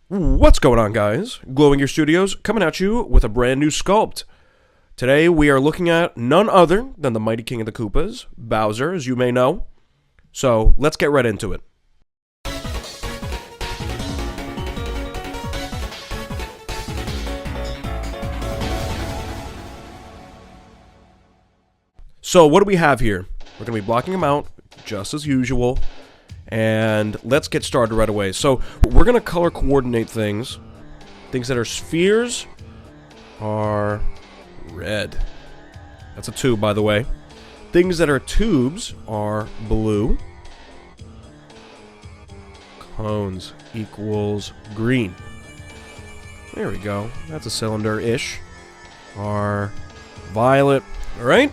What's going on, guys? Glowing Gear Studios coming at you with a brand new sculpt. Today we are looking at none other than the mighty king of the Koopas, Bowser, as you may know. So let's get right into it. So what do we have here? We're going to be blocking him out, just as usual. And let's get started right away. So we're going to color coordinate things. Things that are spheres are red. That's a tube, by the way. Things that are tubes are blue. Cones equals green. There we go. That's a cylinder-ish. Are violet. Alright?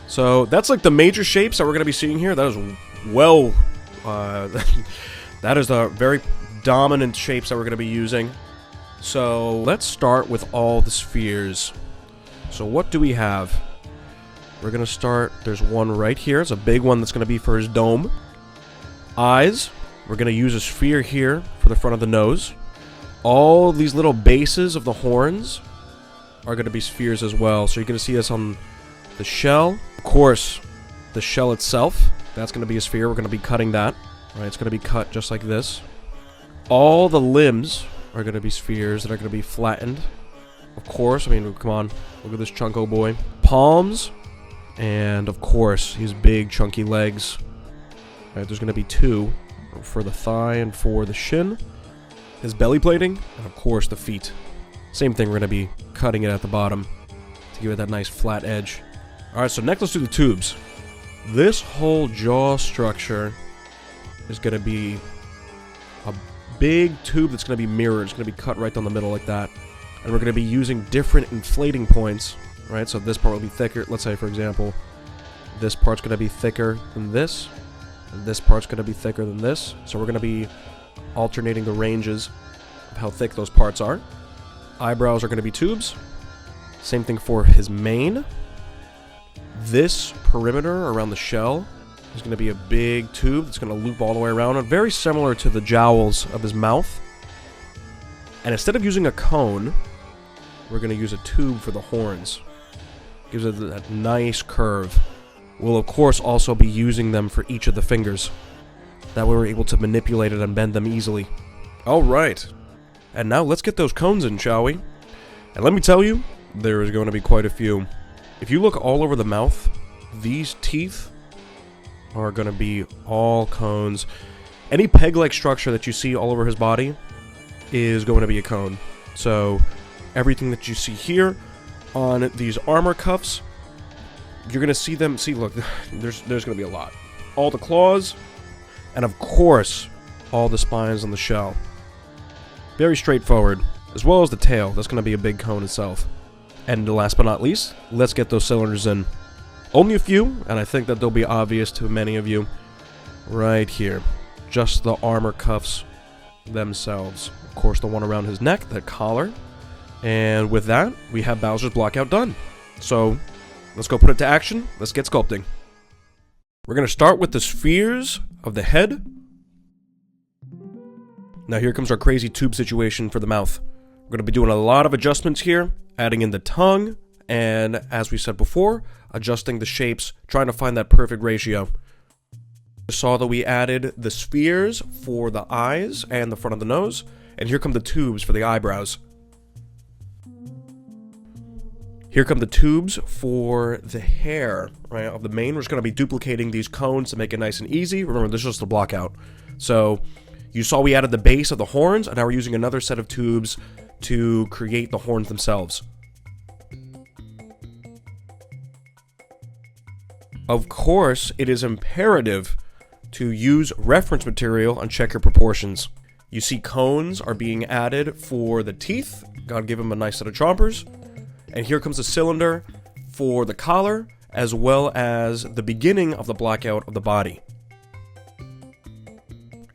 So that's like the major shapes that we're going to be seeing here. That is well... that is the very dominant shapes that we're going to be using. So let's start with all the spheres. So what do we have? We're going to start, there's one right here. It's a big one that's going to be for his dome. Eyes. We're going to use a sphere here for the front of the nose. All these little bases of the horns are going to be spheres as well. So you're going to see this on the shell. Of course, the shell itself. That's going to be a sphere. We're going to be cutting that. Right, it's going to be cut just like this. All the limbs are going to be spheres that are going to be flattened. Of course, I mean, come on. Look at this chunko boy. Palms. And, of course, his big chunky legs. Right, there's going to be two for the thigh and for the shin. His belly plating. And, of course, the feet. Same thing, we're going to be cutting it at the bottom to give it that nice flat edge. Alright, so next let's do the tubes. This whole jaw structure is going to be a big tube that's going to be mirrored. It's going to be cut right down the middle like that. And we're going to be using different inflating points, right? So this part will be thicker. Let's say, for example, this part's going to be thicker than this. And this part's going to be thicker than this. So we're going to be alternating the ranges of how thick those parts are. Eyebrows are going to be tubes. Same thing for his mane. This perimeter around the shell is going to be a big tube that's going to loop all the way around, and very similar to the jowls of his mouth. And instead of using a cone, we're going to use a tube for the horns. Gives it that nice curve. We'll of course also be using them for each of the fingers. That way we're able to manipulate it and bend them easily. Alright. And now let's get those cones in, shall we? And let me tell you, there is going to be quite a few. If you look all over the mouth, these teeth are going to be all cones. Any peg-like structure that you see all over his body is going to be a cone. So everything that you see here on these armor cuffs, you're going to see them. See, look, there's going to be a lot. All the claws, and of course, all the spines on the shell. Very straightforward, as well as the tail. That's going to be a big cone itself. And last but not least, let's get those cylinders in. Only a few, and I think that they'll be obvious to many of you. Right here. Just the armor cuffs themselves. Of course, the one around his neck, that collar. And with that, we have Bowser's blockout done. So, let's go put it to action. Let's get sculpting. We're going to start with the spheres of the head. Now here comes our crazy tube situation for the mouth. We're going to be doing a lot of adjustments here. Adding in the tongue, and as we said before, adjusting the shapes, trying to find that perfect ratio. You saw that we added the spheres for the eyes and the front of the nose, and here come the tubes for the eyebrows. Here come the tubes for the hair, right, of the mane. We're just going to be duplicating these cones to make it nice and easy. Remember, this is just the block out. So, you saw we added the base of the horns, and now we're using another set of tubes to create the horns themselves. Of course, it is imperative to use reference material and check your proportions. You see cones are being added for the teeth. Gotta give them a nice set of chompers. And here comes the cylinder for the collar, as well as the beginning of the blockout of the body.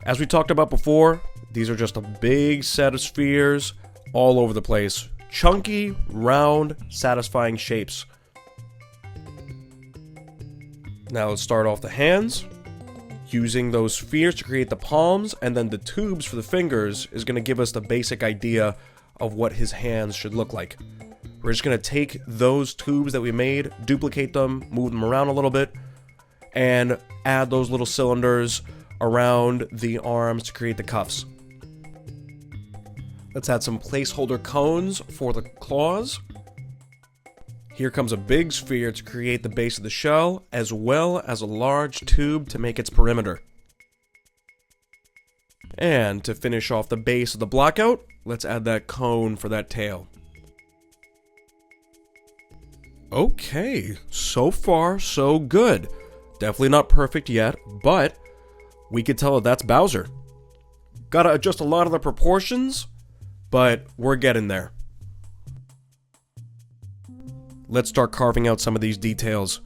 As we talked about before, these are just a big set of spheres all over the place. Chunky, round, satisfying shapes. Now let's start off the hands. using those spheres to create the palms, and then the tubes for the fingers is going to give us the basic idea of what his hands should look like. We're just going to take those tubes that we made, duplicate them, move them around a little bit, and add those little cylinders around the arms to create the cuffs. Let's add some placeholder cones for the claws. Here comes a big sphere to create the base of the shell, as well as a large tube to make its perimeter. And to finish off the base of the blockout, let's add that cone for that tail. Okay, so far so good. Definitely not perfect yet, but we could tell that that's Bowser. Gotta adjust a lot of the proportions, but we're getting there. Let's start carving out some of these details.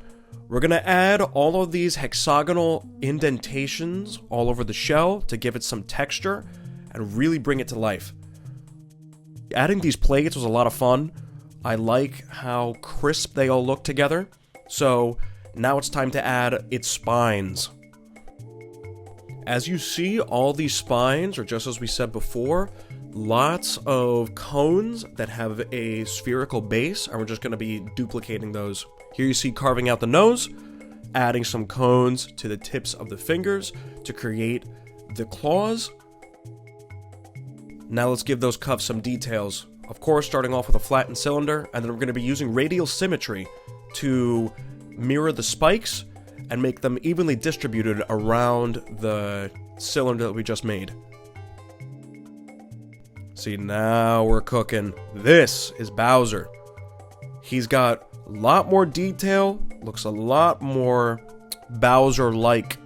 We're gonna add all of these hexagonal indentations all over the shell to give it some texture and really bring it to life. Adding these plates was a lot of fun. I like how crisp they all look together. So now it's time to add its spines. As you see, all these spines are just as we said before, lots of cones that have a spherical base, and we're just going to be duplicating those. Here you see carving out the nose, adding some cones to the tips of the fingers to create the claws. Now let's give those cuffs some details. Of course, starting off with a flattened cylinder, and then we're going to be using radial symmetry to mirror the spikes and make them evenly distributed around the cylinder that we just made. See, now we're cooking. This is Bowser. He's got a lot more detail, looks a lot more Bowser-like,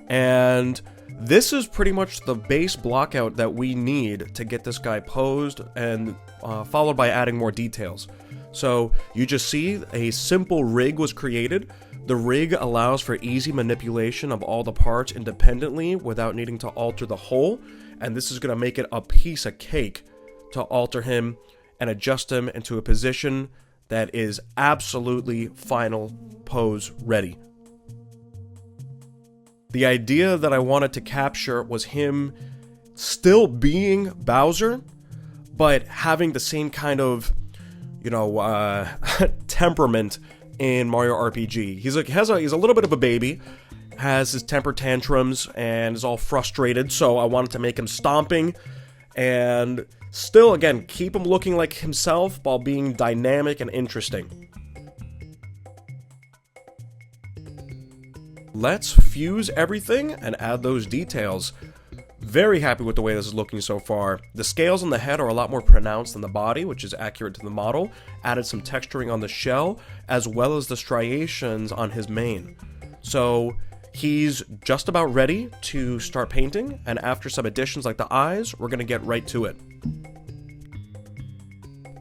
and this is pretty much the base blockout that we need to get this guy posed, and followed by adding more details. So you just see a simple rig was created. The rig allows for easy manipulation of all the parts independently without needing to alter the whole, and this is going to make it a piece of cake to alter him and adjust him into a position that is absolutely final pose ready. The idea that I wanted to capture was him still being Bowser, but having the same kind of, temperament in Mario RPG. He's a little bit of a baby, has his temper tantrums, and is all frustrated, so I wanted to make him stomping, and still, again, keep him looking like himself while being dynamic and interesting. Let's fuse everything and add those details. Very happy with the way this is looking so far. The scales on the head are a lot more pronounced than the body, which is accurate to the model. Added some texturing on the shell, as well as the striations on his mane. So he's just about ready to start painting, and after some additions like the eyes, we're going to get right to it.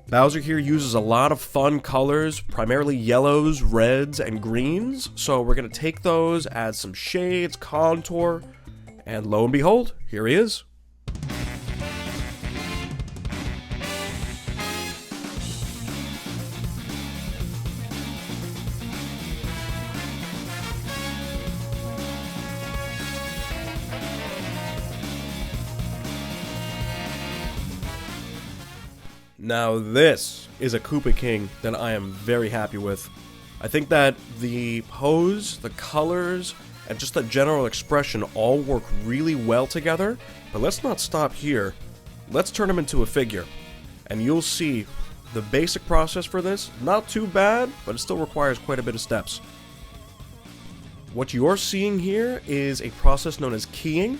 Bowser here uses a lot of fun colors, primarily yellows, reds, and greens. So we're going to take those, add some shades, contour, and lo and behold, here he is. Now this is a Koopa King that I am very happy with. I think that the pose, the colors, and just the general expression all work really well together, but let's not stop here. Let's turn him into a figure, and you'll see the basic process for this, not too bad, but it still requires quite a bit of steps. What you're seeing here is a process known as keying.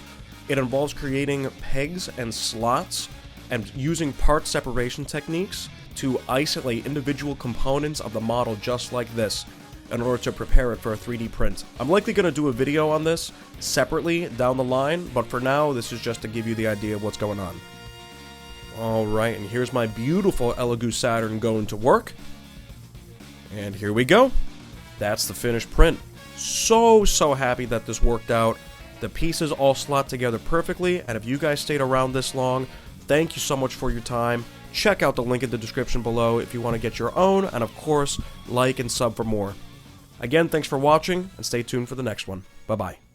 It involves creating pegs and slots and using part separation techniques to isolate individual components of the model just like this in order to prepare it for a 3D print. I'm likely going to do a video on this separately down the line, but for now this is just to give you the idea of what's going on. Alright, and here's my beautiful Elegoo Saturn going to work. And here we go. That's the finished print. So happy that this worked out. The pieces all slot together perfectly, and if you guys stayed around this long, thank you so much for your time. Check out the link in the description below if you want to get your own, and of course, like and sub for more. Again, thanks for watching, and stay tuned for the next one. Bye-bye.